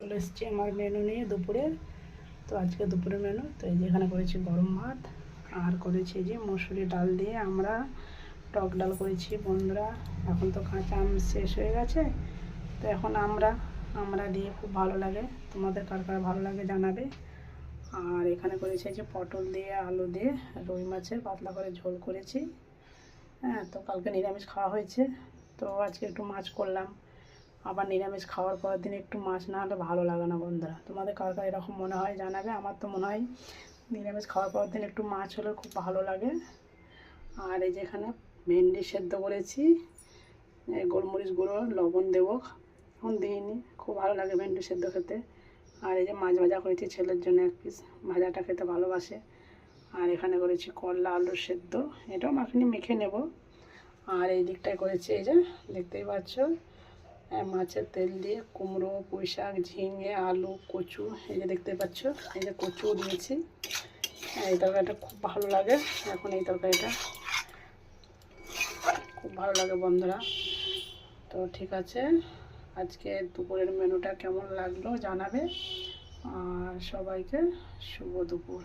চলে এসেছি আমার মেনু নিয়ে দুপুরের। তো আজকে দুপুরের মেনু তো এই যেখানে করেছি গরম ভাত, আর করেছি যে মসুরি ডাল দিয়ে আমরা টক ডাল করেছি বন্ধুরা। এখন তো কাঁচা আম শেষ হয়ে গেছে, তো এখন আমরা দিয়ে খুব ভালো লাগে। তোমাদের কার কার ভালো লাগে জানাবে। আর এখানে করেছি যে পটল দিয়ে আলু দিয়ে রুই মাছের পাতলা করে ঝোল করেছি। হ্যাঁ, তো কালকে নিরামিষ খাওয়া হয়েছে, তো আজকে একটু মাছ করলাম। আবার নিরামিষ খাওয়ার পরের দিন একটু মাছ না হলে ভালো লাগে না বন্ধুরা। তোমাদের কার কার এরকম মনে হয় জানাবে। আমার তো মনে হয় নিরামিষ খাওয়ার পরের দিন একটু মাছ হলে খুব ভালো লাগে। আর এই যেখানে ভেন্ডি সেদ্ধ করেছি, গোলমরিচ গুঁড়ো লবণ দেবো, এখন দিইনি, খুব ভালো লাগে ভেন্ডি সেদ্ধ খেতে। আর এই যে মাছ ভাজা করেছি ছেলের জন্য, এক পিস, ভাজাটা খেতে ভালোবাসে। আর এখানে করেছি করলা আলুর সেদ্ধ, এটাও মাখিনি মেখে নেব। আর এই দিকটায় করেছি এই যে দেখতেই পাচ্ছ মাছের তেল দিয়ে কুমড়ো, পুঁই শাক, ঝিঙে, আলু, কচু, এই যে দেখতে পাচ্ছ, এই যে কচুও দিয়েছি। এই তরকারিটা খুব ভালো লাগে, এখন এই তরকারিটা খুব ভালো লাগে বন্ধুরা। তো ঠিক আছে, আজকে দুপুরের মেনুটা কেমন লাগলো জানাবে। আর সবাইকে শুভ দুপুর।